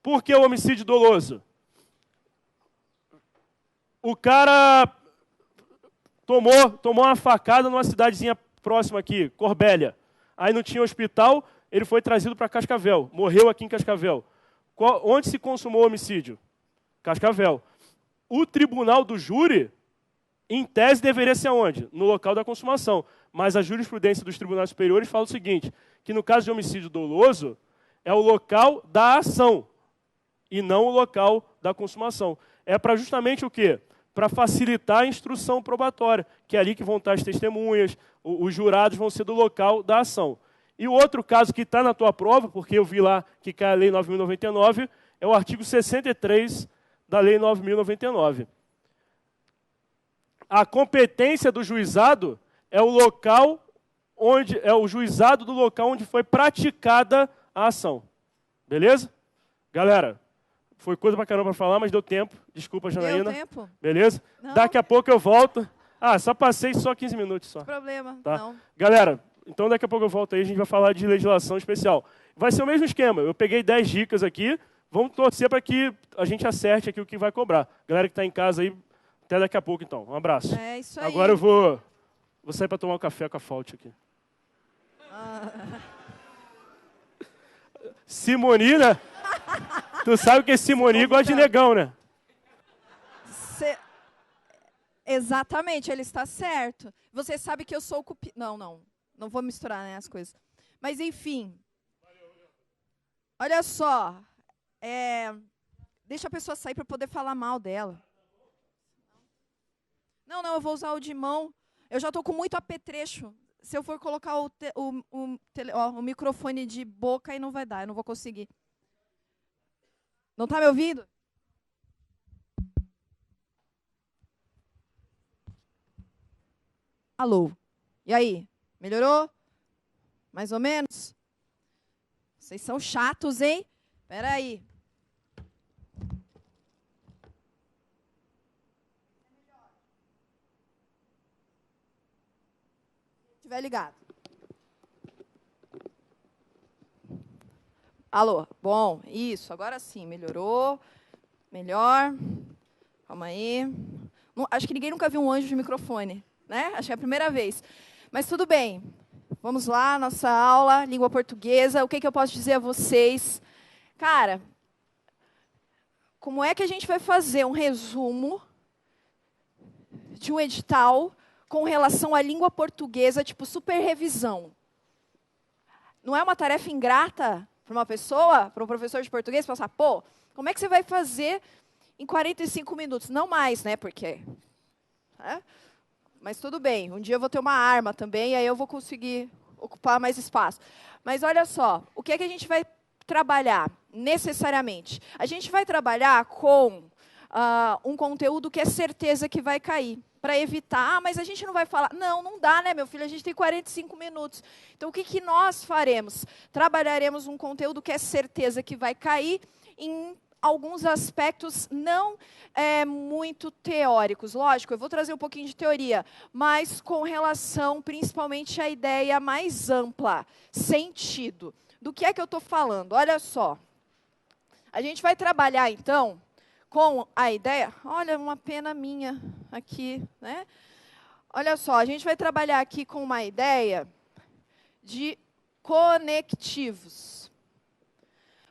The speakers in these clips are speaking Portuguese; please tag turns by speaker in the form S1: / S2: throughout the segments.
S1: Por que o homicídio doloso? O cara tomou uma facada numa cidadezinha próxima aqui, Corbélia. Aí não tinha hospital, ele foi trazido para Cascavel. Morreu aqui em Cascavel. Onde se consumou o homicídio? Cascavel. O tribunal do júri, em tese, deveria ser onde? No local da consumação. Mas a jurisprudência dos tribunais superiores fala o seguinte, que no caso de homicídio doloso, é o local da ação e não o local da consumação. É para justamente o quê? Para facilitar a instrução probatória, que é ali que vão estar as testemunhas, os jurados vão ser do local da ação. E o outro caso que está na tua prova, porque eu vi lá que cai a Lei 9.099, é o artigo 63 da Lei 9.099. A competência do juizado é o local onde é o juizado do local onde foi praticada a ação. Beleza? Galera, foi coisa pra caramba pra falar, mas deu tempo. Desculpa, Janaína.
S2: Deu tempo.
S1: Beleza?
S2: Não.
S1: Daqui a pouco eu volto. Ah, só passei só 15 minutos só.
S2: Não tem problema,
S1: tá?
S2: não.
S1: Galera, então daqui a pouco eu volto aí, a gente vai falar de legislação especial. Vai ser o mesmo esquema. Eu peguei 10 dicas aqui, vamos torcer para que a gente acerte aqui o que vai cobrar. Galera que está em casa aí, até daqui a pouco então. Um abraço.
S2: É isso aí.
S1: Agora eu vou sair para tomar um café com a Fault aqui. Simoni, né? Tu sabe que Simoni gosta de negão, né?
S2: Exatamente, ele está certo. Você sabe que eu sou o cupido. Não vou misturar, né, as coisas. Mas, enfim. Olha só. Deixa a pessoa sair para poder falar mal dela. Não, eu vou usar o de mão. Eu já estou com muito apetrecho. Se eu for colocar o microfone de boca, aí não vai dar, eu não vou conseguir. Não está me ouvindo? Alô? E aí? Melhorou? Mais ou menos? Vocês são chatos, hein? Espera aí. Se tiver ligado. Alô? Bom, isso. Agora sim, melhorou. Melhor. Calma aí. Acho que ninguém nunca viu um anjo de microfone, né? Acho que é a primeira vez. Mas tudo bem. Vamos lá, nossa aula, língua portuguesa. O que eu posso dizer a vocês? Cara, como é que a gente vai fazer um resumo de um edital com relação à língua portuguesa, tipo super revisão? Não é uma tarefa ingrata para uma pessoa, para um professor de português, pensar, pô, como é que você vai fazer em 45 minutos? Não mais, né? Porque... Mas tudo bem, um dia eu vou ter uma arma também, e aí eu vou conseguir ocupar mais espaço. Mas olha só, o que é que a gente vai trabalhar necessariamente? A gente vai trabalhar com um conteúdo que é certeza que vai cair, para evitar, mas a gente não vai falar, não dá, né, meu filho, a gente tem 45 minutos. Então, o que nós faremos? Trabalharemos um conteúdo que é certeza que vai cair em alguns aspectos não muito teóricos. Lógico, eu vou trazer um pouquinho de teoria, mas com relação principalmente à ideia mais ampla, sentido. Do que é que eu estou falando? Olha só. A gente vai trabalhar, então, com a ideia... Olha, uma pena minha aqui, né? Olha só, a gente vai trabalhar aqui com uma ideia de conectivos.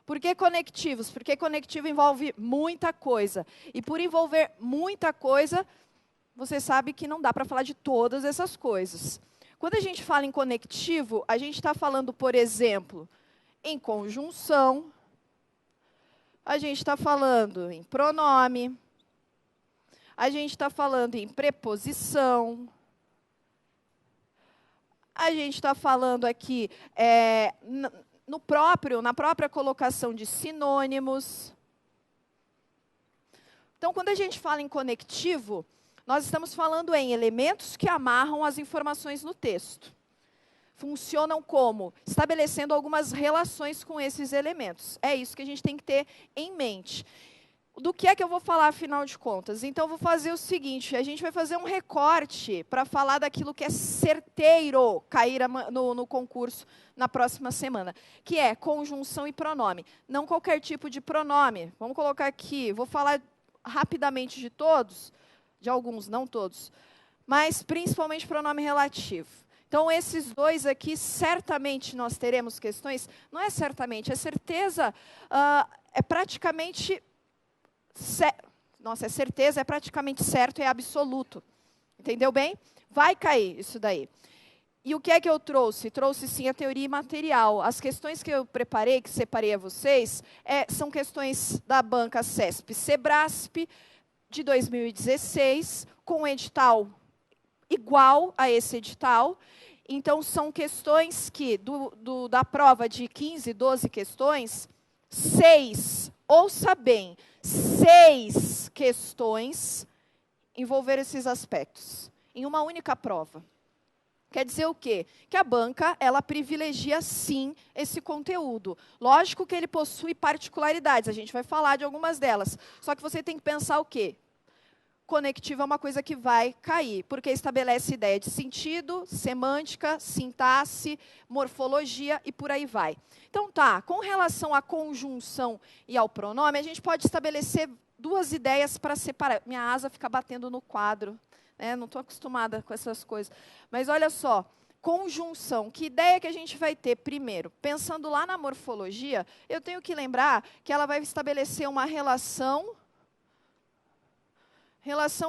S2: Por que conectivos? Porque conectivo envolve muita coisa. E por envolver muita coisa, você sabe que não dá para falar de todas essas coisas. Quando a gente fala em conectivo, a gente está falando, por exemplo, em conjunção, a gente está falando em pronome, a gente está falando em preposição, a gente está falando aqui na própria colocação de sinônimos. Então, quando a gente fala em conectivo, nós estamos falando em elementos que amarram as informações no texto. Funcionam como? Estabelecendo algumas relações com esses elementos. É isso que a gente tem que ter em mente. do que é que eu vou falar, afinal de contas? Então, eu vou fazer o seguinte, a gente vai fazer um recorte para falar daquilo que é certeiro cair no concurso na próxima semana, que é conjunção e pronome. Não qualquer tipo de pronome. Vamos colocar aqui, vou falar rapidamente de todos, de alguns, não todos, mas principalmente pronome relativo. Então, esses dois aqui, certamente nós teremos questões, não é certamente, é certeza, é praticamente... Nossa, é certeza, é praticamente certo, é absoluto. Entendeu bem? Vai cair isso daí. E o que é que eu trouxe? Trouxe, sim, a teoria imaterial. As questões que eu preparei, que separei a vocês, são questões da banca CESP-Sebrasp, de 2016, com um edital igual a esse edital. Então, são questões que, da prova de 15, 12 questões, 6, ouça bem, 6 questões envolveram esses aspectos, em uma única prova. Quer dizer o quê? Que a banca, ela privilegia, sim, esse conteúdo. Lógico que ele possui particularidades, a gente vai falar de algumas delas. Só que você tem que pensar o quê? Conectivo é uma coisa que vai cair, porque estabelece ideia de sentido, semântica, sintaxe, morfologia e por aí vai. Então, tá, com relação à conjunção e ao pronome, a gente pode estabelecer duas ideias para separar. Minha asa fica batendo no quadro, né? Não estou acostumada com essas coisas. Mas olha só, conjunção, que ideia que a gente vai ter? Primeiro, pensando lá na morfologia, eu tenho que lembrar que ela vai estabelecer uma relação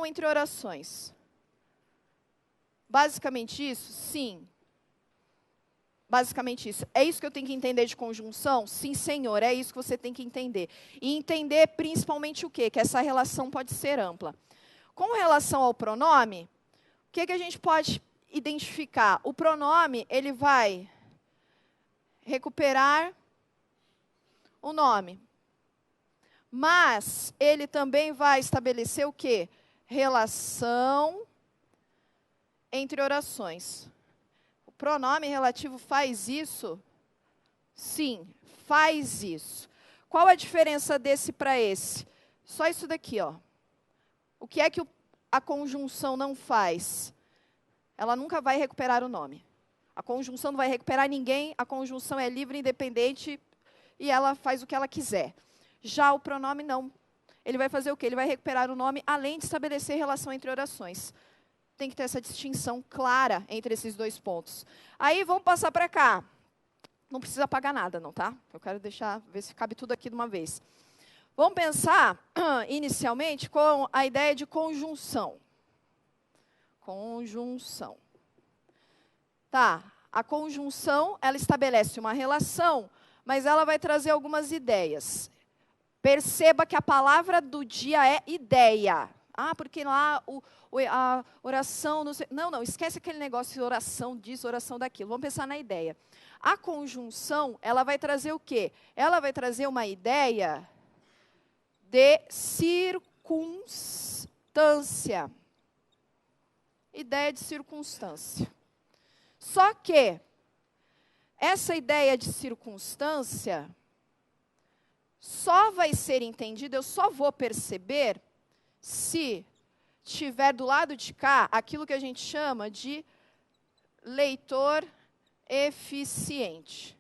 S2: entre orações. Basicamente isso? Sim. Basicamente isso. É isso que eu tenho que entender de conjunção? Sim, senhor, é isso que você tem que entender. E entender principalmente o quê? Que essa relação pode ser ampla. Com relação ao pronome, o que a gente pode identificar? O pronome, ele vai recuperar o nome. Mas ele também vai estabelecer o quê? Relação entre orações. O pronome relativo faz isso? Sim, faz isso. Qual a diferença desse para esse? Só isso daqui, ó. O que é que a conjunção não faz? Ela nunca vai recuperar o nome. A conjunção não vai recuperar ninguém, a conjunção é livre, independente, e ela faz o que ela quiser. Já o pronome, não. Ele vai fazer o quê? Ele vai recuperar o nome, além de estabelecer relação entre orações. Tem que ter essa distinção clara entre esses dois pontos. Aí, vamos passar para cá. Não precisa apagar nada, não, tá? Eu quero ver se cabe tudo aqui de uma vez. Vamos pensar, inicialmente, com a ideia de conjunção. Conjunção. Tá, a conjunção, ela estabelece uma relação, mas ela vai trazer algumas ideias. Perceba que a palavra do dia é ideia. Ah, porque lá a oração... Não, esquece aquele negócio de oração disso, oração daquilo. Vamos pensar na ideia. A conjunção, ela vai trazer o quê? Ela vai trazer uma ideia de circunstância. Ideia de circunstância. Só que essa ideia de circunstância só vai ser entendida, eu só vou perceber se tiver do lado de cá aquilo que a gente chama de leitor eficiente.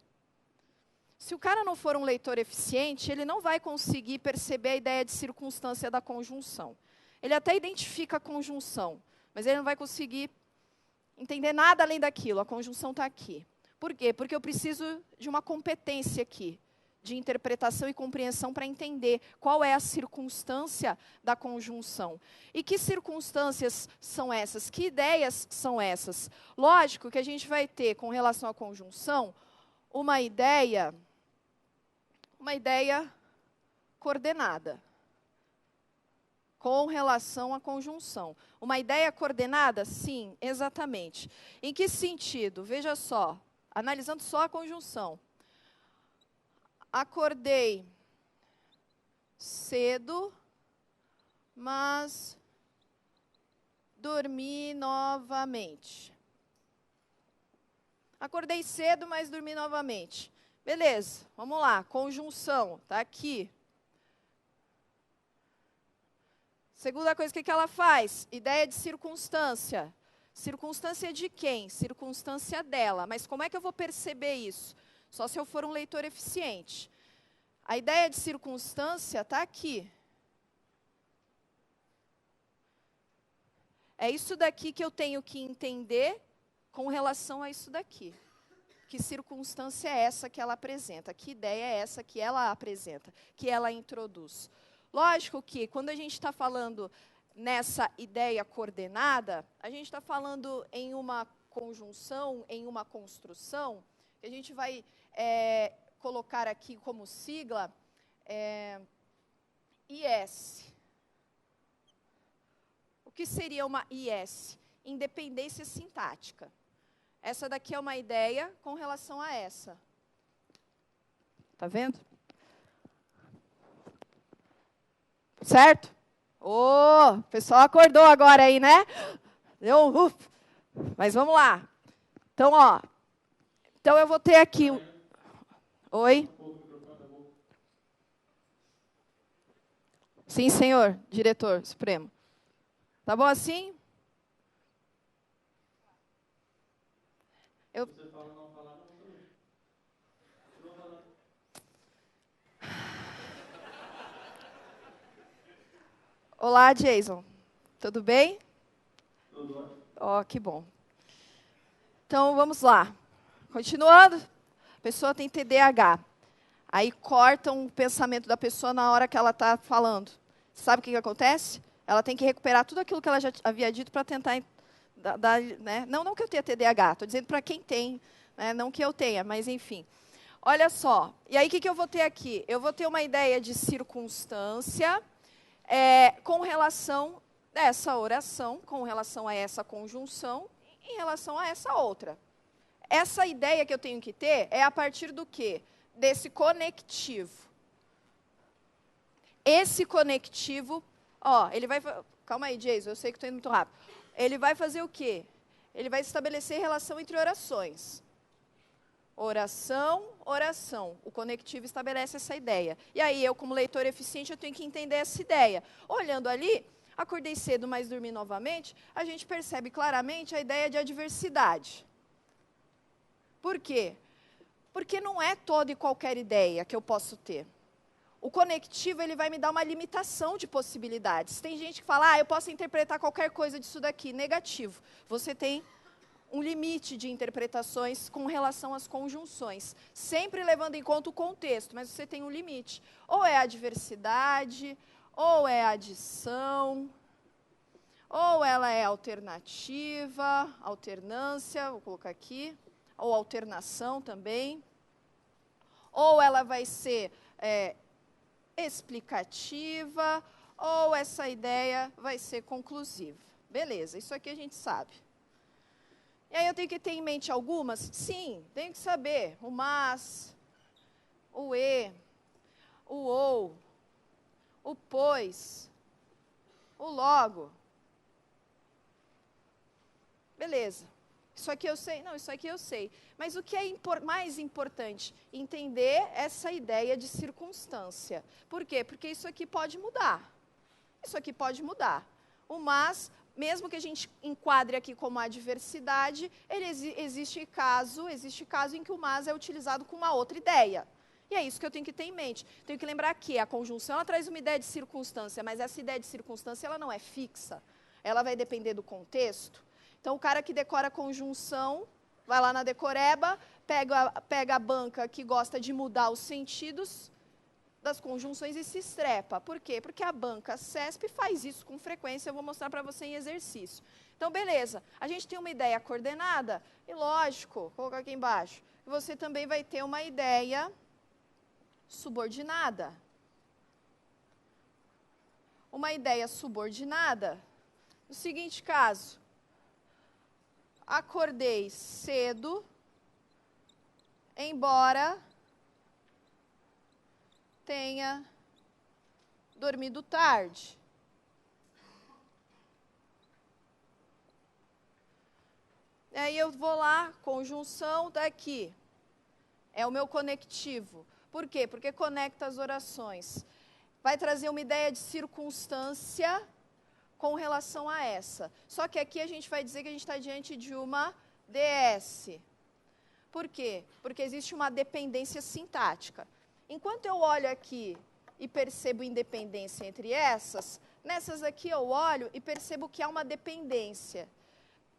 S2: Se o cara não for um leitor eficiente, ele não vai conseguir perceber a ideia de circunstância da conjunção. Ele até identifica a conjunção, mas ele não vai conseguir entender nada além daquilo. A conjunção está aqui. Por quê? Porque eu preciso de uma competência aqui, de interpretação e compreensão para entender qual é a circunstância da conjunção. E que circunstâncias são essas? Que ideias são essas? Lógico que a gente vai ter, com relação à conjunção, uma ideia coordenada. Com relação à conjunção. Uma ideia coordenada? Sim, exatamente. Em que sentido? Veja só, analisando só a conjunção. Acordei cedo, mas dormi novamente. Acordei cedo, mas dormi novamente. Beleza, vamos lá, conjunção, está aqui. Segunda coisa, o que ela faz? Ideia de circunstância. Circunstância de quem? Circunstância dela. Mas como é que eu vou perceber isso? Só se eu for um leitor eficiente. A ideia de circunstância está aqui. É isso daqui que eu tenho que entender com relação a isso daqui. Que circunstância é essa que ela apresenta? Que ideia é essa que ela apresenta? Que ela introduz? Lógico que, quando a gente está falando nessa ideia coordenada, a gente está falando em uma conjunção, em uma construção, que a gente vai colocar aqui como sigla IS. O que seria uma IS? Independência sintática. Essa daqui é uma ideia com relação a essa. Tá vendo? Certo? O pessoal acordou agora aí, né? Deu um uf. Mas vamos lá. Então, ó. Então, eu vou ter aqui... Oi? Sim, senhor, diretor supremo. Tá bom assim? Olá, Jason. Tudo bem?
S1: Tudo ótimo.
S2: Ó, que bom. Então, vamos lá. Continuando. A pessoa tem TDAH. Aí cortam o pensamento da pessoa na hora que ela está falando. Sabe o que acontece? Ela tem que recuperar tudo aquilo que ela já havia dito para tentar dar, né? Não que eu tenha TDAH, estou dizendo para quem tem, né? Não que eu tenha, mas enfim. Olha só, e aí o que eu vou ter aqui? Eu vou ter uma ideia de circunstância com relação a essa oração, com relação a essa conjunção, em relação a essa outra. Essa ideia que eu tenho que ter é a partir do quê? Desse conectivo. Esse conectivo, ó, ele vai... Calma aí, Jason, eu sei que estou indo muito rápido. Ele vai fazer o quê? Ele vai estabelecer relação entre orações. Oração, oração. O conectivo estabelece essa ideia. E aí, eu, como leitor eficiente, eu tenho que entender essa ideia. Olhando ali, acordei cedo, mas dormi novamente, a gente percebe claramente a ideia de adversidade. Por quê? Porque não é toda e qualquer ideia que eu posso ter. O conectivo, ele vai me dar uma limitação de possibilidades. Tem gente que fala, eu posso interpretar qualquer coisa disso daqui. Negativo. Você tem um limite de interpretações com relação às conjunções. Sempre levando em conta o contexto, mas você tem um limite. Ou é adversidade, ou é adição, ou ela é alternativa, alternância, vou colocar aqui, ou alternação também. Ou ela vai ser explicativa, ou essa ideia vai ser conclusiva. Beleza, isso aqui a gente sabe. E aí eu tenho que ter em mente algumas? Sim, tenho que saber. O mas, o e, o ou, o pois, o logo. Beleza. Isso aqui eu sei? Não, isso aqui eu sei. Mas o que é mais importante? Entender essa ideia de circunstância. Por quê? Porque isso aqui pode mudar. Isso aqui pode mudar. O mas, mesmo que a gente enquadre aqui como adversidade, existe caso em que o mas é utilizado com uma outra ideia. E é isso que eu tenho que ter em mente. Tenho que lembrar que a conjunção ela traz uma ideia de circunstância, mas essa ideia de circunstância ela não é fixa. Ela vai depender do contexto. Então, o cara que decora a conjunção, vai lá na decoreba, pega a banca que gosta de mudar os sentidos das conjunções e se estrepa. Por quê? Porque a banca CESP faz isso com frequência, eu vou mostrar para você em exercício. Então, beleza, a gente tem uma ideia coordenada, e lógico, vou colocar aqui embaixo, você também vai ter uma ideia subordinada. Uma ideia subordinada, no seguinte caso, acordei cedo, embora tenha dormido tarde. E aí eu vou lá, conjunção daqui. É o meu conectivo. Por quê? Porque conecta as orações. Vai trazer uma ideia de circunstância com relação a essa. Só que aqui a gente vai dizer que a gente está diante de uma DS. Por quê? Porque existe uma dependência sintática. Enquanto eu olho aqui e percebo independência entre essas, nessas aqui eu olho e percebo que há uma dependência.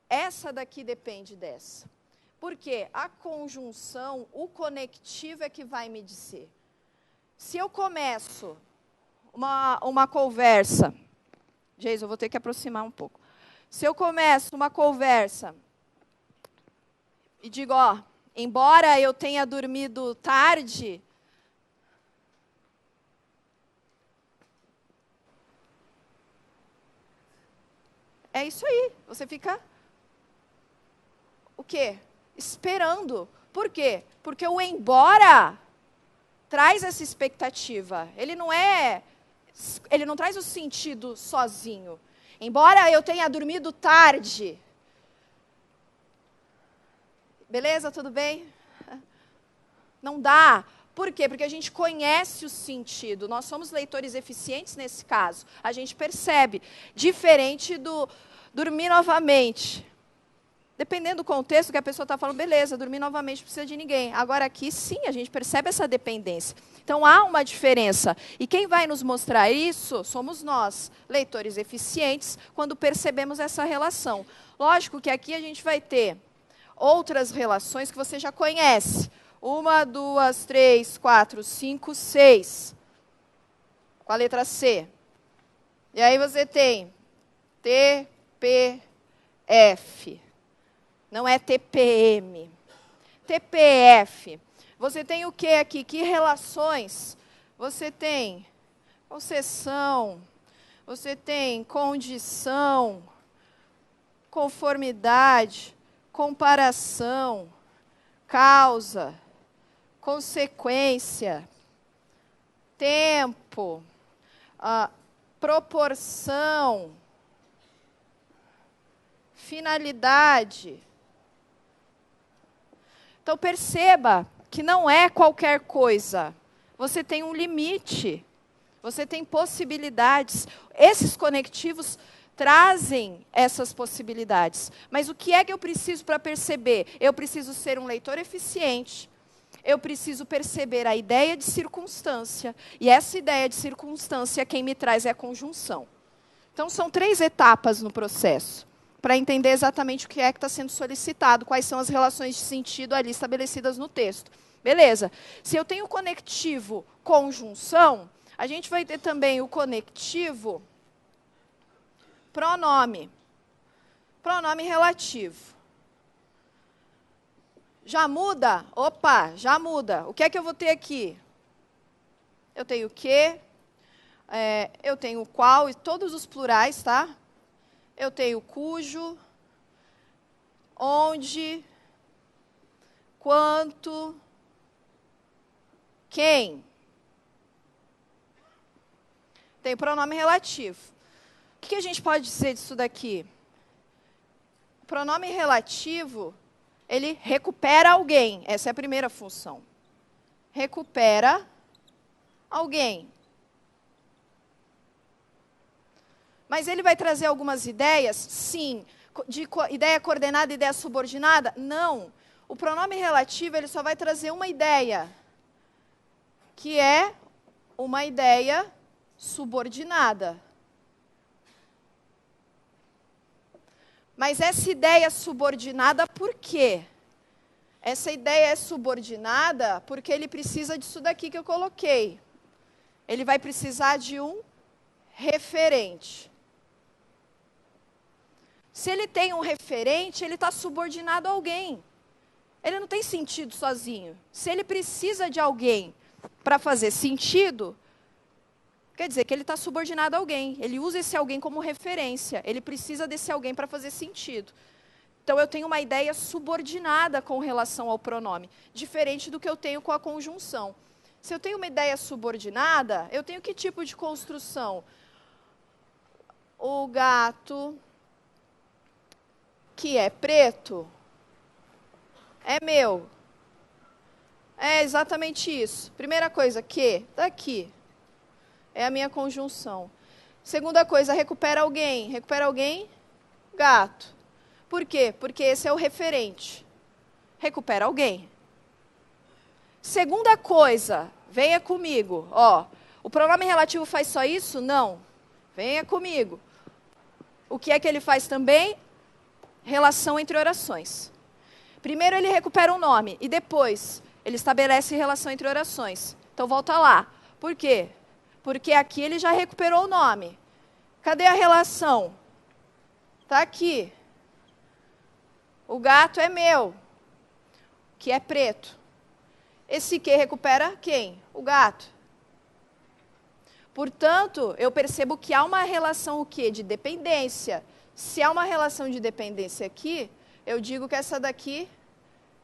S2: Essa daqui depende dessa. Por quê? A conjunção, o conectivo é que vai me dizer. Se eu começo uma conversa, Geis, eu vou ter que aproximar um pouco. Se eu começo uma conversa e digo, ó, embora eu tenha dormido tarde, é isso aí. Você fica, o quê? Esperando. Por quê? Porque o embora traz essa expectativa. Ele não traz o sentido sozinho. Embora eu tenha dormido tarde. Beleza? Tudo bem? Não dá. Por quê? Porque a gente conhece o sentido. Nós somos leitores eficientes nesse caso. A gente percebe. Diferente do dormir novamente. Dependendo do contexto que a pessoa está falando, beleza, dormir novamente não precisa de ninguém. Agora aqui, sim, a gente percebe essa dependência. Então, há uma diferença. E quem vai nos mostrar isso somos nós, leitores eficientes, quando percebemos essa relação. Lógico que aqui a gente vai ter outras relações que você já conhece. 1, 2, 3, 4, 5, 6. Com a letra C. E aí você tem T, P, F. Não é TPM. TPF. Você tem o que aqui? Que relações? Você tem concessão, você tem condição, conformidade, comparação, causa, consequência, tempo, proporção, finalidade. Então, perceba que não é qualquer coisa. Você tem um limite. Você tem possibilidades. Esses conectivos trazem essas possibilidades. Mas o que é que eu preciso para perceber? Eu preciso ser um leitor eficiente. Eu preciso perceber a ideia de circunstância. E essa ideia de circunstância, quem me traz é a conjunção. Então, são 3 etapas no processo, para entender exatamente o que é que está sendo solicitado, quais são as relações de sentido ali estabelecidas no texto. Beleza. Se eu tenho o conectivo conjunção, a gente vai ter também o conectivo pronome. Pronome relativo. Já muda? Opa, já muda. O que é que eu vou ter aqui? Eu tenho o que, eu tenho o qual, e todos os plurais, tá? Eu tenho cujo, onde, quanto, quem. Tem pronome relativo. O que a gente pode dizer disso daqui? O pronome relativo, ele recupera alguém. Essa é a primeira função. Recupera alguém. Mas ele vai trazer algumas ideias? Sim. De ideia coordenada e ideia subordinada? Não. O pronome relativo, ele só vai trazer uma ideia, que é uma ideia subordinada. Mas essa ideia subordinada, por quê? Essa ideia é subordinada porque ele precisa disso daqui que eu coloquei. Ele vai precisar de um referente. Se ele tem um referente, ele está subordinado a alguém. Ele não tem sentido sozinho. Se ele precisa de alguém para fazer sentido, quer dizer que ele está subordinado a alguém. Ele usa esse alguém como referência. Ele precisa desse alguém para fazer sentido. Então, eu tenho uma ideia subordinada com relação ao pronome, diferente do que eu tenho com a conjunção. Se eu tenho uma ideia subordinada, eu tenho que tipo de construção? O gato que é preto é meu. É exatamente isso. Primeira coisa, que, daqui. É a minha conjunção. Segunda coisa, recupera alguém. Recupera alguém? Gato. Por quê? Porque esse é o referente. Recupera alguém. Segunda coisa, venha comigo. Ó, o pronome relativo faz só isso? Não. Venha comigo. O que é que ele faz também? Relação entre orações. Primeiro ele recupera um nome e depois ele estabelece relação entre orações. Então volta lá. Por quê? Porque aqui ele já recuperou o nome. Cadê a relação? Está aqui. O gato é meu, que é preto. Esse que recupera quem? O gato. Portanto, eu percebo que há uma relação o quê? De dependência. Se há uma relação de dependência aqui, eu digo que essa daqui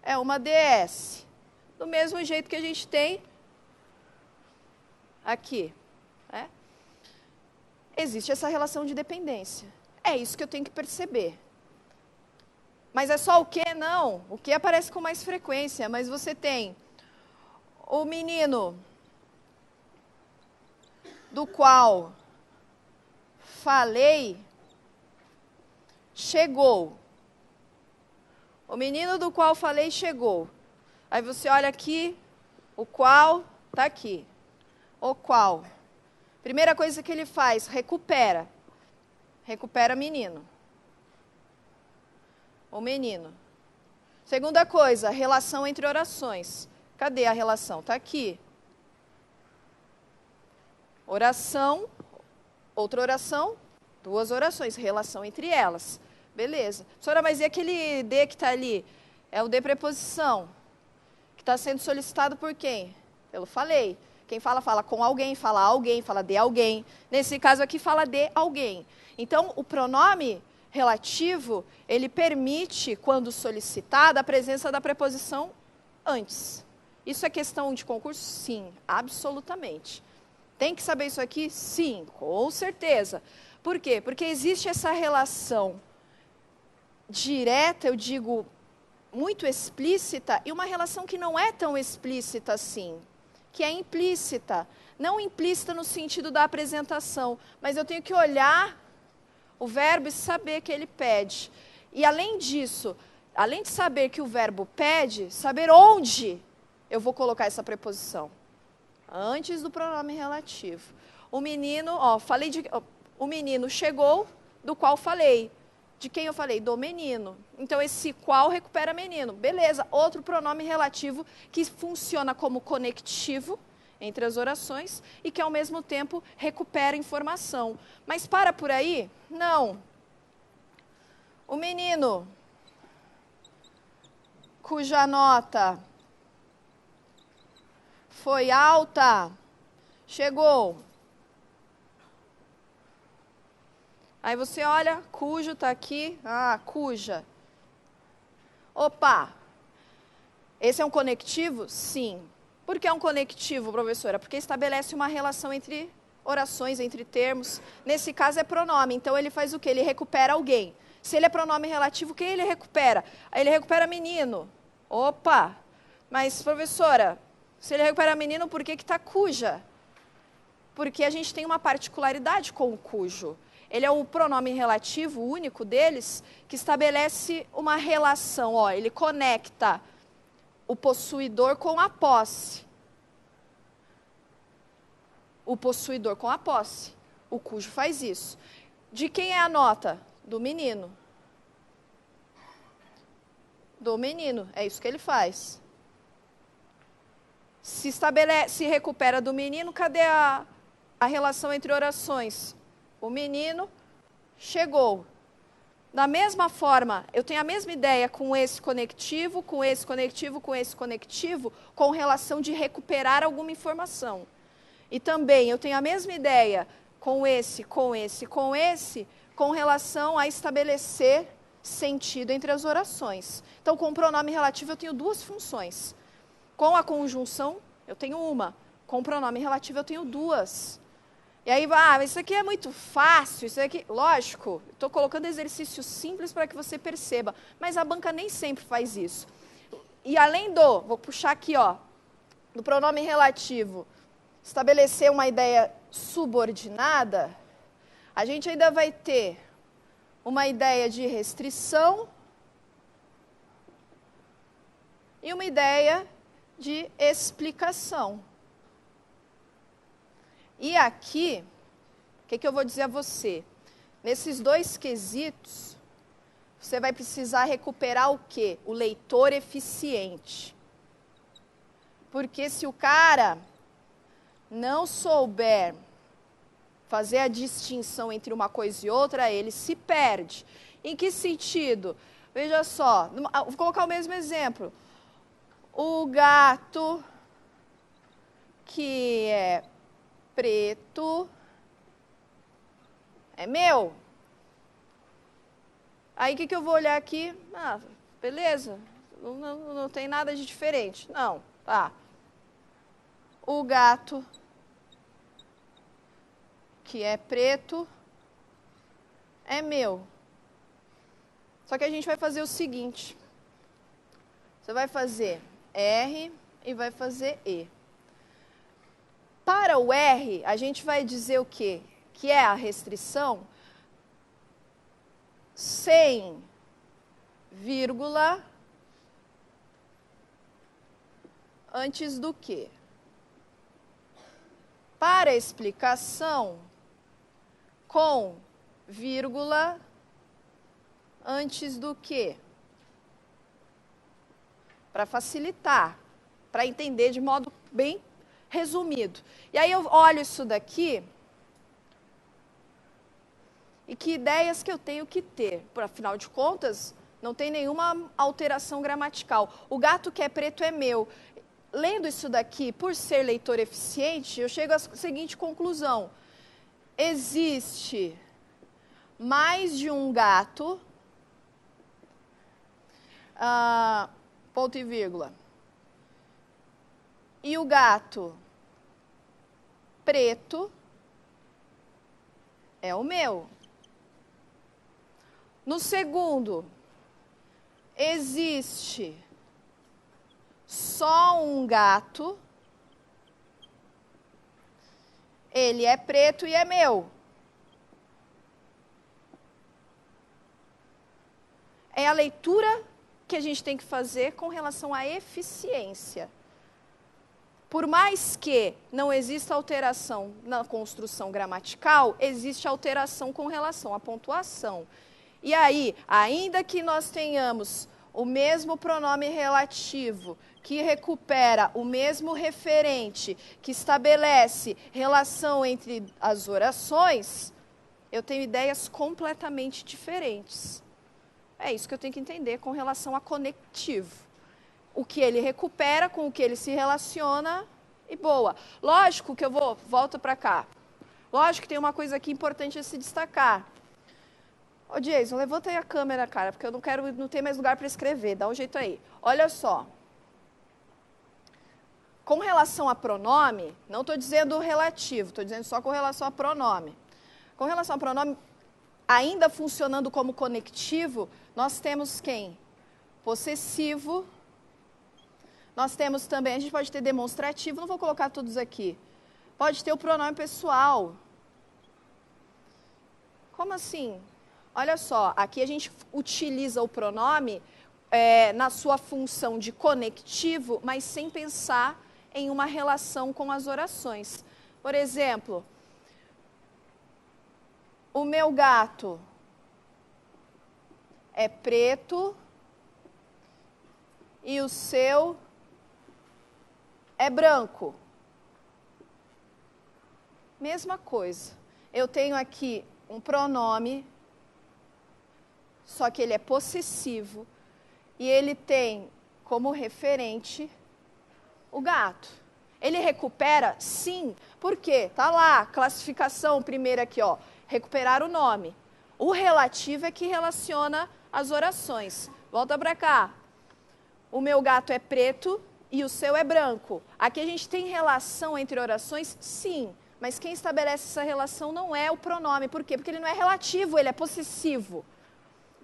S2: é uma DS. Do mesmo jeito que a gente tem aqui. Né? Existe essa relação de dependência. É isso que eu tenho que perceber. Mas é só o que? Não. O que aparece com mais frequência. Mas você tem o menino do qual falei, chegou. O menino do qual falei chegou. Aí você olha aqui, o qual está aqui. O qual. Primeira coisa que ele faz, recupera. Recupera menino. O menino. Segunda coisa, relação entre orações. Cadê a relação? Está aqui. Oração, outra oração, duas orações, relação entre elas. Beleza. Professora, mas e aquele D que está ali? É o D preposição, que está sendo solicitado por quem? Pelo falei. Quem fala, fala com alguém, fala de alguém. Nesse caso aqui, fala de alguém. Então, o pronome relativo, ele permite, quando solicitado, a presença da preposição antes. Isso é questão de concurso? Sim, absolutamente. Tem que saber isso aqui? Sim, com certeza. Por quê? Porque existe essa relação direta, eu digo, muito explícita, e uma relação que não é tão explícita assim, que é implícita. Não implícita no sentido da apresentação, mas eu tenho que olhar o verbo e saber que ele pede. E além disso, além de saber que o verbo pede, saber onde eu vou colocar essa preposição. Antes do pronome relativo. O menino, o menino chegou, do qual falei. De quem eu falei? Do menino. Então, esse qual recupera menino. Beleza, outro pronome relativo que funciona como conectivo entre as orações e que, ao mesmo tempo, recupera informação. Mas para por aí? Não. O menino, cuja nota foi alta, chegou. Aí você olha, cujo está aqui, cuja. Opa, esse é um conectivo? Sim. Por que é um conectivo, professora? Porque estabelece uma relação entre orações, entre termos. Nesse caso é pronome, então ele faz o quê? Ele recupera alguém. Se ele é pronome relativo, quem ele recupera? Aí ele recupera menino. Opa, mas professora, se ele recupera menino, por que está cuja? Porque a gente tem uma particularidade com o cujo. Ele é o pronome relativo único deles, que estabelece uma relação. Ó, ele conecta o possuidor com a posse. O possuidor com a posse. O cujo faz isso. De quem é a nota? Do menino. Do menino. É isso que ele faz. Se recupera do menino, cadê a relação entre orações? O menino chegou. Da mesma forma, eu tenho a mesma ideia com esse conectivo, com esse conectivo, com esse conectivo, com relação de recuperar alguma informação. E também eu tenho a mesma ideia com esse, com esse, com esse, com relação a estabelecer sentido entre as orações. Então, com o pronome relativo, eu tenho duas funções. Com a conjunção, eu tenho uma. Com o pronome relativo, eu tenho duas. E aí, isso aqui é muito fácil, isso aqui... Lógico, estou colocando exercícios simples para que você perceba, mas a banca nem sempre faz isso. E além vou puxar aqui, do pronome relativo, estabelecer uma ideia subordinada, A gente ainda vai ter uma ideia de restrição e uma ideia de explicação. E aqui, o que eu vou dizer a você? Nesses dois quesitos, você vai precisar recuperar o quê? O leitor eficiente. Porque se o cara não souber fazer a distinção entre uma coisa e outra, ele se perde. Em que sentido? Veja só, vou colocar o mesmo exemplo. O gato que é preto é meu. Aí o que eu vou olhar aqui? Ah, beleza, não tem nada de diferente. Não, tá. O gato que é preto é meu. Só que a gente vai fazer o seguinte. Você vai fazer R e vai fazer E. Para o R, a gente vai dizer o quê? Que é a restrição sem vírgula antes do quê? Para a explicação, com vírgula antes do quê? Para facilitar, para entender de modo bem resumido. E aí eu olho isso daqui, e que ideias que eu tenho que ter? Por afinal de contas, não tem nenhuma alteração gramatical. O gato que é preto é meu. Lendo isso daqui, por ser leitor eficiente, eu chego à seguinte conclusão. Existe mais de um gato, ponto e vírgula. E o gato preto é o meu. No segundo, existe só um gato, ele é preto e é meu. É a leitura que a gente tem que fazer com relação à eficiência. Por mais que não exista alteração na construção gramatical, existe alteração com relação à pontuação. E aí, ainda que nós tenhamos o mesmo pronome relativo, que recupera o mesmo referente, que estabelece relação entre as orações, eu tenho ideias completamente diferentes. É isso que eu tenho que entender com relação a conectivo. O que ele recupera, com o que ele se relaciona, e boa. Lógico que volto para cá. Lógico que tem uma coisa aqui importante a se destacar. Ô, Jason, levanta aí a câmera, cara, porque eu não tenho mais lugar para escrever, dá um jeito aí. Olha só. Com relação a pronome, não estou dizendo relativo, estou dizendo só com relação a pronome. Com relação a pronome, ainda funcionando como conectivo, nós temos quem? Possessivo. Nós temos também, a gente pode ter demonstrativo, não vou colocar todos aqui. Pode ter o pronome pessoal. Como assim? Olha só, aqui a gente utiliza o pronome na sua função de conectivo, mas sem pensar em uma relação com as orações. Por exemplo, o meu gato é preto e o seu é branco. Mesma coisa. Eu tenho aqui um pronome, só que ele é possessivo, e ele tem como referente o gato. Ele recupera? Sim. Por quê? Tá lá, classificação primeira aqui, ó, recuperar o nome. O relativo é que relaciona as orações. Volta para cá. O meu gato é preto e o seu é branco. Aqui a gente tem relação entre orações? Sim. Mas quem estabelece essa relação não é o pronome. Por quê? Porque ele não é relativo, ele é possessivo.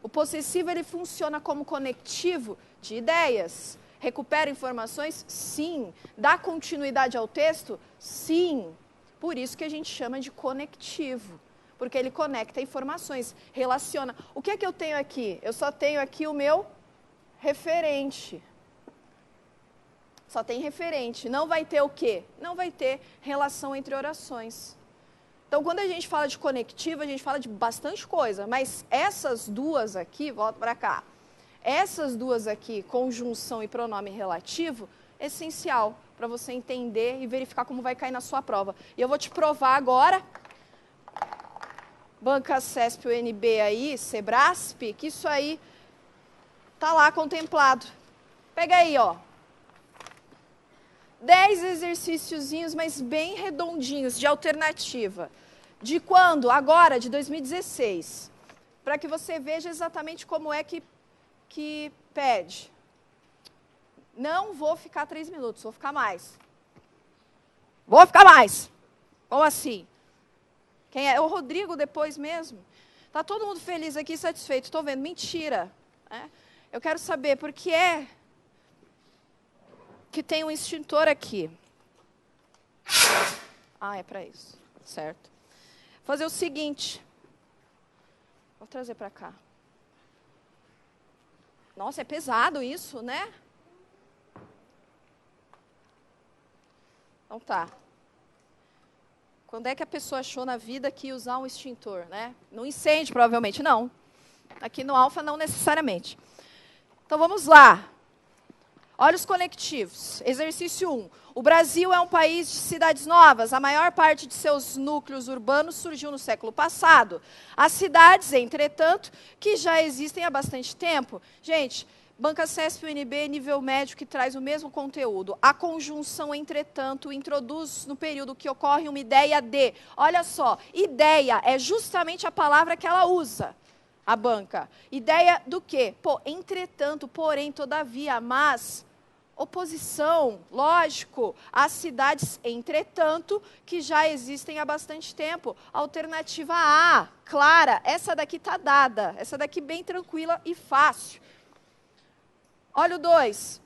S2: O possessivo, ele funciona como conectivo de ideias. Recupera informações? Sim. Dá continuidade ao texto? Sim. Por isso que a gente chama de conectivo. porque ele conecta informações, relaciona. O que é que eu tenho aqui? Eu só tenho aqui o meu referente. Só tem referente. Não vai ter o quê? Não vai ter relação entre orações. Então, quando a gente fala de conectivo, a gente fala de bastante coisa, mas essas duas aqui, volta para cá, essas duas aqui, conjunção e pronome relativo, é essencial para você entender e verificar como vai cair na sua prova. E eu vou te provar agora, Banca CESP, UNB aí, Sebrasp, que isso aí está lá contemplado. Pega aí, ó. 10 exercíciozinhos, mas bem redondinhos, de alternativa. De quando? Agora, de 2016. Para que você veja exatamente como é que pede. Não vou ficar 3 minutos, vou ficar mais. Vou ficar mais. Como assim? Quem é? O Rodrigo depois mesmo. Tá todo mundo feliz aqui, satisfeito. Estou vendo. Mentira. Né? Eu quero saber por que é que tem um extintor aqui. Ah, é para isso. Certo. Vou fazer o seguinte. Vou trazer para cá. Nossa, é pesado isso, né? Então tá. Quando é que a pessoa achou na vida que ia usar um extintor, né? No incêndio, provavelmente, não. Aqui no Alfa, não necessariamente. Então, vamos lá. Olha os conectivos. Exercício 1. O Brasil é um país de cidades novas. A maior parte de seus núcleos urbanos surgiu no século passado. As cidades, entretanto, que já existem há bastante tempo. Gente, Banca CESP, UNB, nível médio, que traz o mesmo conteúdo. A conjunção, entretanto, introduz no período que ocorre uma ideia de... Olha só, ideia é justamente a palavra que ela usa, a banca. Ideia do quê? Pô, entretanto, porém, todavia, mas... Oposição, lógico, às cidades, entretanto, que já existem há bastante tempo. Alternativa A, clara, essa daqui está dada. Essa daqui bem tranquila e fácil. Olha o 2.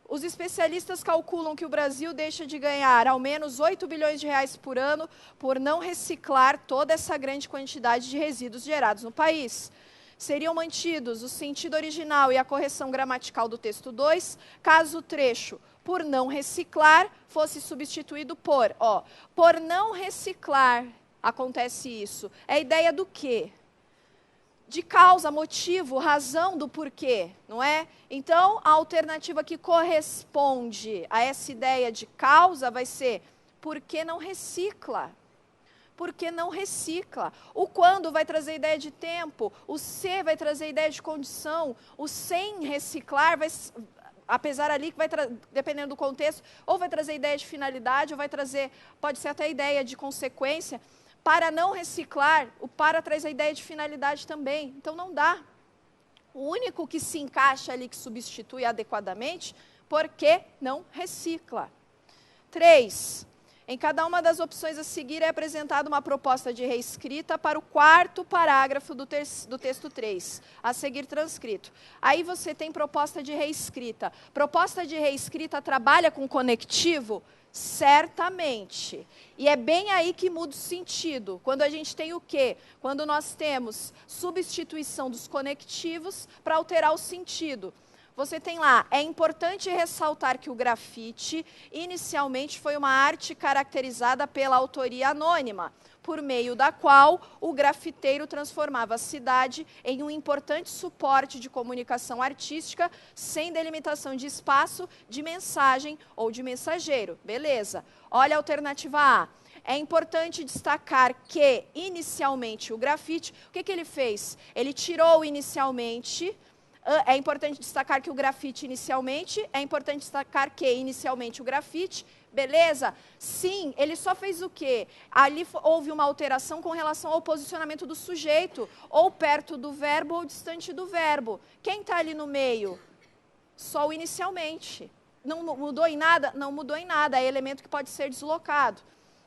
S2: Os especialistas calculam que o Brasil deixa de ganhar ao menos 8 bilhões de reais por ano por não reciclar toda essa grande quantidade de resíduos gerados no país. Seriam mantidos o sentido original e a correção gramatical do texto 2, caso o trecho por não reciclar fosse substituído por, por não reciclar, acontece isso. É a ideia do quê? De causa, motivo, razão do porquê, não é? Então, a alternativa que corresponde a essa ideia de causa vai ser por que não recicla? Porque não recicla. O quando vai trazer ideia de tempo, o se vai trazer ideia de condição, o sem reciclar vai, apesar ali que vai, dependendo do contexto, ou vai trazer ideia de finalidade, ou vai trazer, pode ser até ideia de consequência. Para não reciclar, o para traz a ideia de finalidade também. Então não dá. O único que se encaixa ali, que substitui adequadamente, porque não recicla. 3. Em cada uma das opções a seguir é apresentada uma proposta de reescrita para o 4º parágrafo do texto 3, a seguir transcrito. Aí você tem proposta de reescrita. Proposta de reescrita trabalha com conectivo? Certamente. E é bem aí que muda o sentido. Quando a gente tem o quê? Quando nós temos substituição dos conectivos para alterar o sentido. Você tem lá, é importante ressaltar que o grafite, inicialmente, foi uma arte caracterizada pela autoria anônima, por meio da qual o grafiteiro transformava a cidade em um importante suporte de comunicação artística, sem delimitação de espaço, de mensagem ou de mensageiro. Beleza. Olha a alternativa A. É importante destacar que, inicialmente, o grafite, o que ele fez? Ele tirou inicialmente... É importante destacar que o grafite inicialmente, é importante destacar que inicialmente o grafite, beleza? Sim, ele só fez o quê? Ali houve uma alteração com relação ao posicionamento do sujeito, ou perto do verbo ou distante do verbo. Quem está ali no meio? Só o inicialmente. Não mudou em nada? Não mudou em nada, é elemento que pode ser deslocado.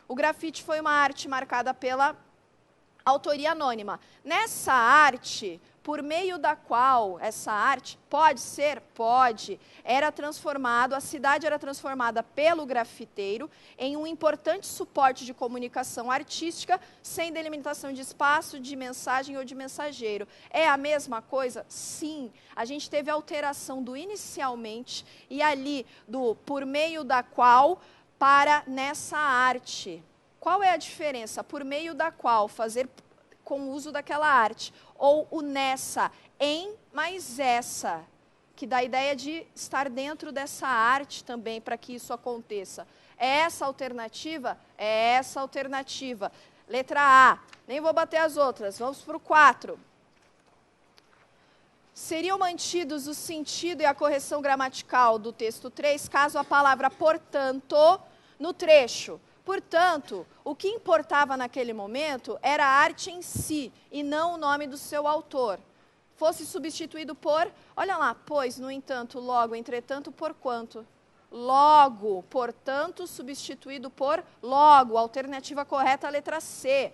S2: O grafite foi uma arte marcada pela autoria anônima. Nessa arte... por meio da qual essa arte, pode ser? Pode, a cidade era transformada pelo grafiteiro em um importante suporte de comunicação artística, sem delimitação de espaço, de mensagem ou de mensageiro. É a mesma coisa? Sim. A gente teve alteração do inicialmente e ali do por meio da qual para nessa arte. Qual é a diferença? Por meio da qual fazer com o uso daquela arte. Ou o nessa, em mais essa, que dá a ideia de estar dentro dessa arte também para que isso aconteça. É essa alternativa? É essa alternativa. Letra A, nem vou bater as outras, vamos para o 4. Seriam mantidos o sentido e a correção gramatical do texto 3, caso a palavra portanto, no trecho. Portanto, o que importava naquele momento era a arte em si, e não o nome do seu autor. Fosse substituído por, olha lá, pois, no entanto, logo, entretanto, porquanto. Logo, portanto, substituído por logo. Alternativa correta, a letra C.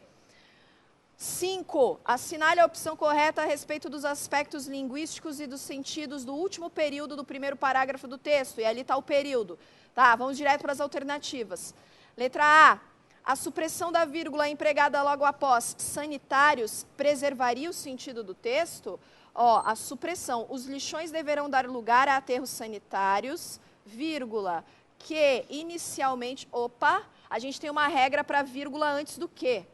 S2: 5. Assinale a opção correta a respeito dos aspectos linguísticos e dos sentidos do último período do primeiro parágrafo do texto. E ali está o período. Tá, vamos direto para as alternativas. Letra A, a supressão da vírgula empregada logo após sanitários preservaria o sentido do texto? Ó, a supressão, os lixões deverão dar lugar a aterros sanitários, vírgula, que inicialmente, a gente tem uma regra para vírgula antes do que.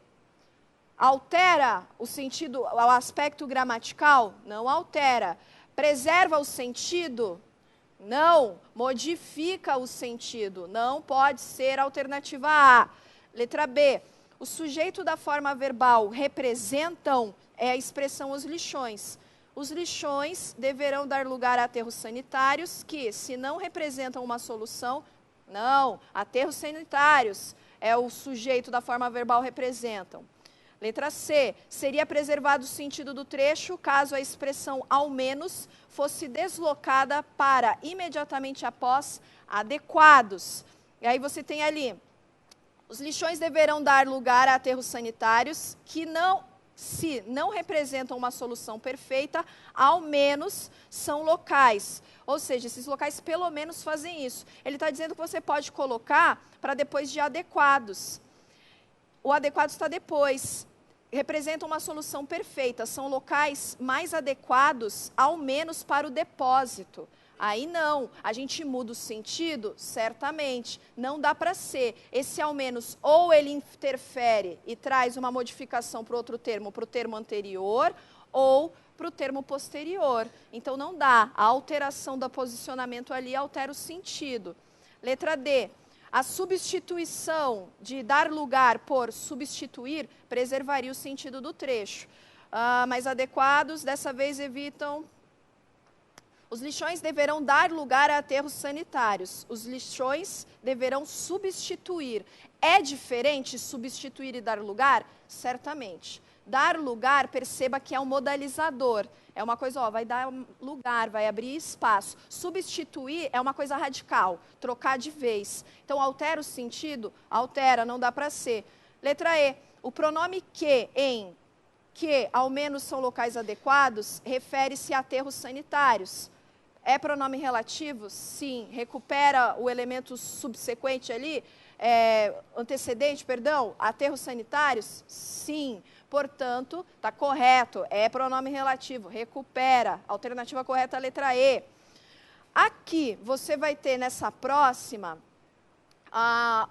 S2: Altera o sentido, o aspecto gramatical? Não altera. Preserva o sentido? Não, modifica o sentido, não pode ser a alternativa A. Letra B, o sujeito da forma verbal representam é a expressão os lixões. Os lixões deverão dar lugar a aterros sanitários que, se não representam uma solução, não, aterros sanitários é o sujeito da forma verbal representam. Letra C, seria preservado o sentido do trecho caso a expressão ao menos fosse deslocada para imediatamente após adequados. E aí você tem ali, os lixões deverão dar lugar a aterros sanitários que se não representam uma solução perfeita, ao menos são locais. Ou seja, esses locais pelo menos fazem isso. Ele está dizendo que você pode colocar para depois de adequados. O adequado está depois. Representam uma solução perfeita, são locais mais adequados, ao menos para o depósito. Aí não, a gente muda o sentido? Certamente, não dá para ser. Esse ao menos, ou ele interfere e traz uma modificação para o termo anterior, ou para o termo posterior. Então não dá, a alteração do posicionamento ali altera o sentido. Letra D. A substituição de dar lugar por substituir preservaria o sentido do trecho. Mais adequados, dessa vez evitam. Os lixões deverão dar lugar a aterros sanitários. Os lixões deverão substituir. É diferente substituir e dar lugar? Certamente. Dar lugar, perceba que é um modalizador. É uma coisa, vai dar lugar, vai abrir espaço. Substituir é uma coisa radical, trocar de vez. Então, altera o sentido? Altera, não dá para ser. Letra E, o pronome que em que ao menos são locais adequados, refere-se a aterros sanitários. É pronome relativo? Sim. Recupera o elemento subsequente ali, antecedente, perdão, aterros sanitários? Sim. Portanto, está correto, é pronome relativo, recupera. Alternativa correta, a letra E. Aqui, você vai ter nessa próxima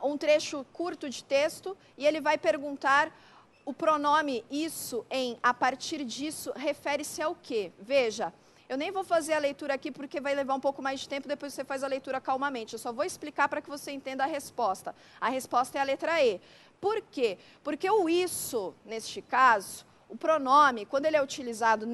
S2: um trecho curto de texto e ele vai perguntar o pronome isso em, a partir disso, refere-se ao quê? Veja, eu nem vou fazer a leitura aqui porque vai levar um pouco mais de tempo, depois você faz a leitura calmamente. Eu só vou explicar para que você entenda a resposta. A resposta é a letra E. Por quê? Porque o isso, neste caso, o pronome, quando ele é utilizado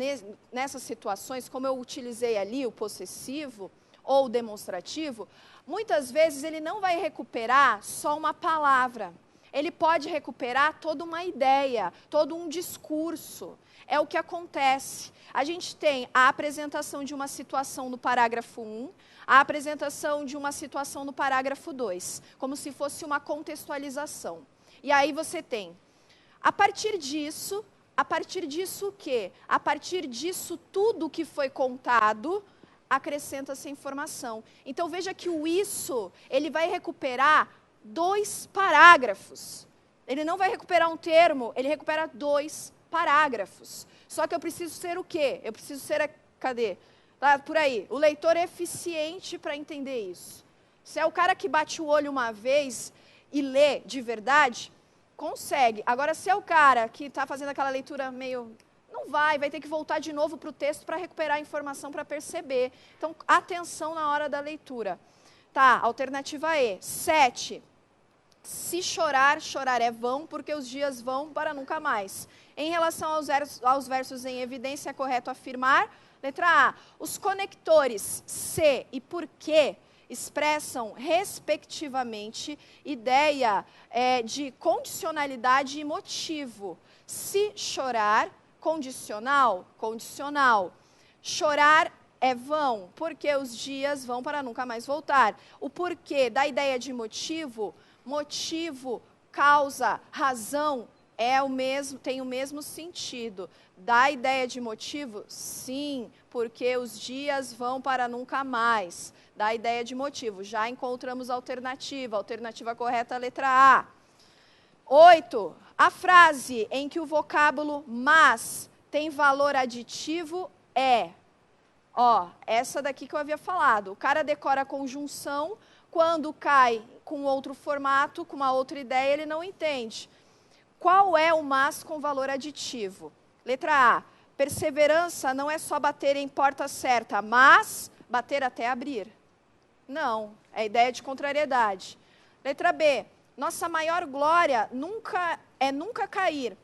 S2: nessas situações, como eu utilizei ali, o possessivo ou o demonstrativo, muitas vezes ele não vai recuperar só uma palavra. Ele pode recuperar toda uma ideia, todo um discurso. É o que acontece. A gente tem a apresentação de uma situação no parágrafo 1, a apresentação de uma situação no parágrafo 2, como se fosse uma contextualização. E aí você tem, a partir disso, a partir disso o quê? A partir disso, tudo que foi contado, acrescenta-se informação. Então, veja que o isso, ele vai recuperar 2 parágrafos. Ele não vai recuperar um termo, ele recupera 2 parágrafos. Só que eu preciso ser o quê? Eu preciso ser, cadê? Tá por aí, o leitor eficiente para entender isso. Se é o cara que bate o olho uma vez e lê de verdade, consegue. Agora, se é o cara que está fazendo aquela leitura meio... Não vai ter que voltar de novo para o texto para recuperar a informação, para perceber. Então, atenção na hora da leitura. Tá, alternativa E. 7. Se chorar, chorar é vão, porque os dias vão para nunca mais. Em relação aos versos em evidência, é correto afirmar. Letra A. Os conectores se e porque expressam, respectivamente, ideia de condicionalidade e motivo. Se chorar, condicional, condicional. Chorar é vão, porque os dias vão para nunca mais voltar. O porquê da ideia de motivo, motivo, causa, razão, tem o mesmo sentido. Da ideia de motivo, sim, porque os dias vão para nunca mais. Da ideia de motivo, já encontramos a alternativa. Alternativa correta, a letra A. 8. A frase em que o vocábulo mas tem valor aditivo é... essa daqui que eu havia falado. O cara decora a conjunção, quando cai com outro formato, com uma outra ideia, ele não entende. Qual é o mas com valor aditivo? Letra A. Perseverança não é só bater em porta certa, mas bater até abrir. Não, é ideia de contrariedade. Letra B. Nossa maior glória nunca cair.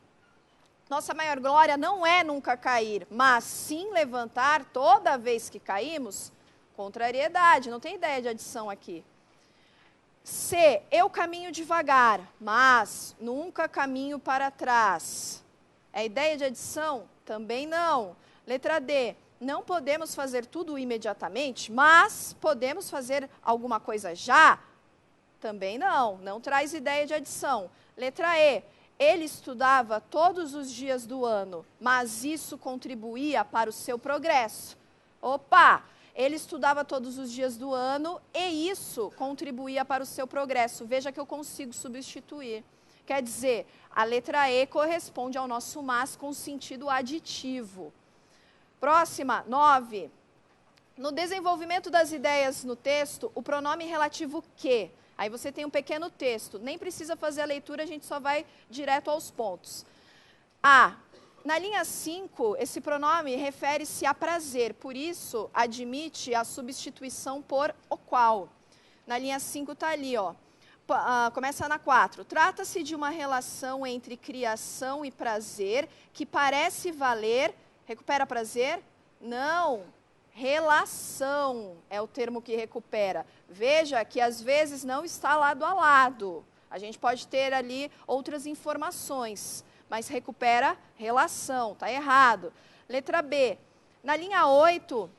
S2: Nossa maior glória não é nunca cair, mas sim levantar toda vez que caímos. Contrariedade, não tem ideia de adição aqui. C. Eu caminho devagar, mas nunca caminho para trás. É ideia de adição? Também não. Letra D. Não podemos fazer tudo imediatamente, mas podemos fazer alguma coisa já? Também não. Não traz ideia de adição. Letra E. Ele estudava todos os dias do ano, mas isso contribuía para o seu progresso. Opa! Ele estudava todos os dias do ano e isso contribuía para o seu progresso. Veja que eu consigo substituir. Quer dizer, a letra E corresponde ao nosso mas com sentido aditivo. Próxima, 9. No desenvolvimento das ideias no texto, o pronome relativo que. Aí você tem um pequeno texto. Nem precisa fazer a leitura, a gente só vai direto aos pontos. A. Na linha 5, esse pronome refere-se a prazer, por isso admite a substituição por o qual. Na linha 5 está ali, ó. Começa na 4. Trata-se de uma relação entre criação e prazer que parece valer... Recupera prazer? Não. Relação é o termo que recupera. Veja que às vezes não está lado a lado. A gente pode ter ali outras informações, mas recupera relação, está errado. Letra B. Na linha 8,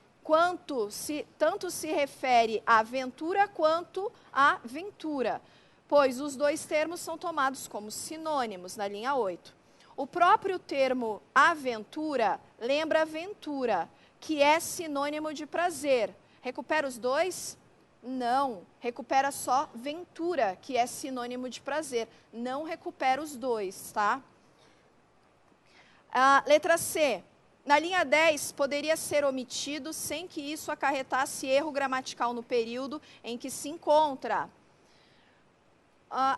S2: tanto se refere a aventura quanto a ventura, pois os dois termos são tomados como sinônimos na linha 8. O próprio termo aventura lembra aventura, que é sinônimo de prazer. Recupera os dois? Não. Recupera só ventura, que é sinônimo de prazer. Não recupera os dois, tá? Letra C. Na linha 10, poderia ser omitido sem que isso acarretasse erro gramatical no período em que se encontra.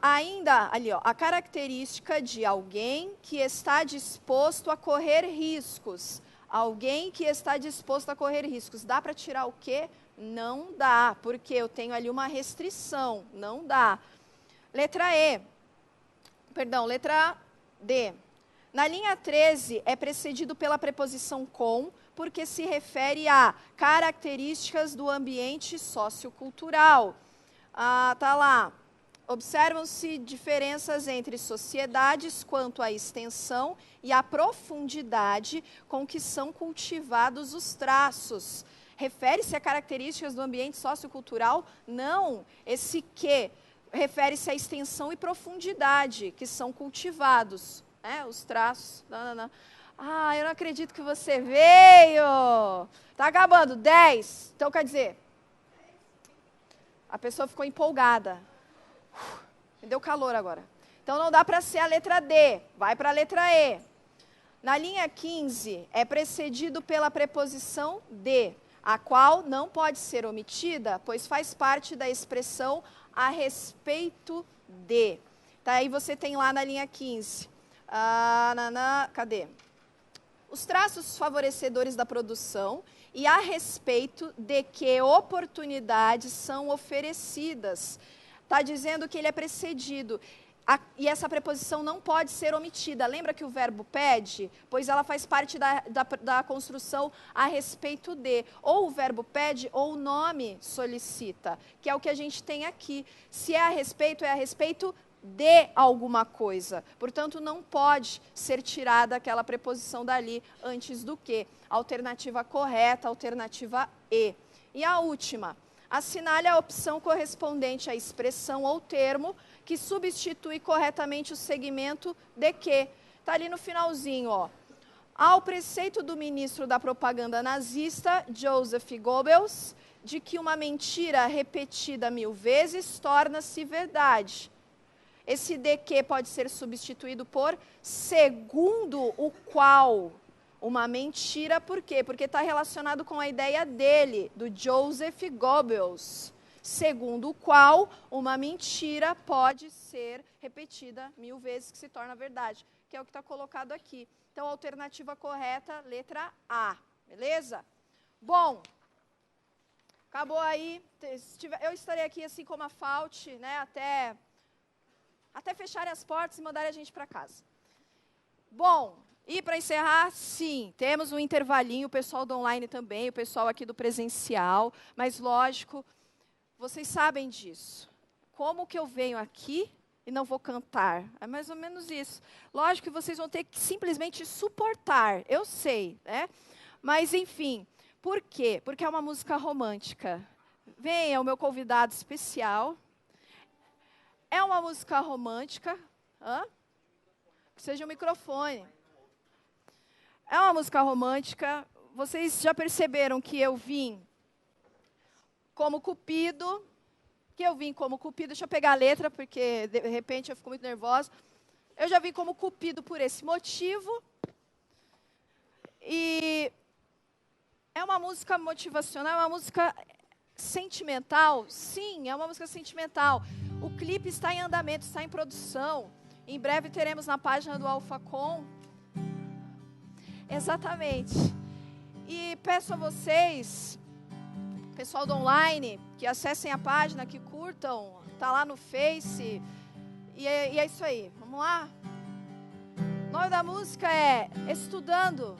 S2: Ainda, ali, ó, a característica de alguém que está disposto a correr riscos. Alguém que está disposto a correr riscos. Dá para tirar o quê? Não dá, porque eu tenho ali uma restrição. Não dá. Letra D. Na linha 13, é precedido pela preposição com, porque se refere a características do ambiente sociocultural. Tá lá. Observam-se diferenças entre sociedades quanto à extensão e à profundidade com que são cultivados os traços. Refere-se a características do ambiente sociocultural? Não. Esse que refere-se à extensão e profundidade que são cultivados. Os traços. Ah, eu não acredito que você veio. Tá acabando, 10. Então, quer dizer, a pessoa ficou empolgada. Me deu calor agora. Então, não dá para ser a letra D. Vai para a letra E. Na linha 15, é precedido pela preposição de, a qual não pode ser omitida, pois faz parte da expressão a respeito de. Tá, aí você tem lá na linha 15. Cadê? Os traços favorecedores da produção e a respeito de que oportunidades são oferecidas. Está dizendo que ele é precedido. E essa preposição não pode ser omitida. Lembra que o verbo pede? Pois ela faz parte da construção a respeito de. Ou o verbo pede ou o nome solicita, que é o que a gente tem aqui. Se é a respeito de alguma coisa. Portanto, não pode ser tirada aquela preposição dali antes do que. Alternativa correta, alternativa E. E a última, assinale a opção correspondente à expressão ou termo que substitui corretamente o segmento de que. Está ali no finalzinho, ó. Ao preceito do ministro da propaganda nazista, Joseph Goebbels, de que uma mentira repetida 1000 vezes torna-se verdade. Esse de que pode ser substituído por segundo o qual uma mentira, por quê? Porque está relacionado com a ideia dele, do Joseph Goebbels, segundo o qual uma mentira pode ser repetida 1000 vezes, que se torna verdade, que é o que está colocado aqui. Então, a alternativa correta, letra A, beleza? Bom, acabou aí, eu estarei aqui assim como a Fault, né, até fecharem as portas e mandarem a gente para casa. Bom, e para encerrar, sim, temos um intervalinho, o pessoal do online também, o pessoal aqui do presencial, mas lógico, vocês sabem disso. Como que eu venho aqui e não vou cantar? É mais ou menos isso. Lógico que vocês vão ter que simplesmente suportar, eu sei, né? Mas, enfim, por quê? Porque é uma música romântica. Venha o meu convidado especial. É uma música romântica. Que seja um microfone. É uma música romântica. Vocês já perceberam que eu vim como Cupido. Deixa eu pegar a letra, porque de repente eu fico muito nervosa. Eu já vim como Cupido por esse motivo. E é uma música motivacional, é uma música sentimental. Sim, é uma música sentimental. O clipe está em andamento, está em produção. Em breve teremos na página do Alphacom. Exatamente. E peço a vocês, pessoal do online, que acessem a página, que curtam. Está lá no Face. E é isso aí. Vamos lá? O nome da música é Estudando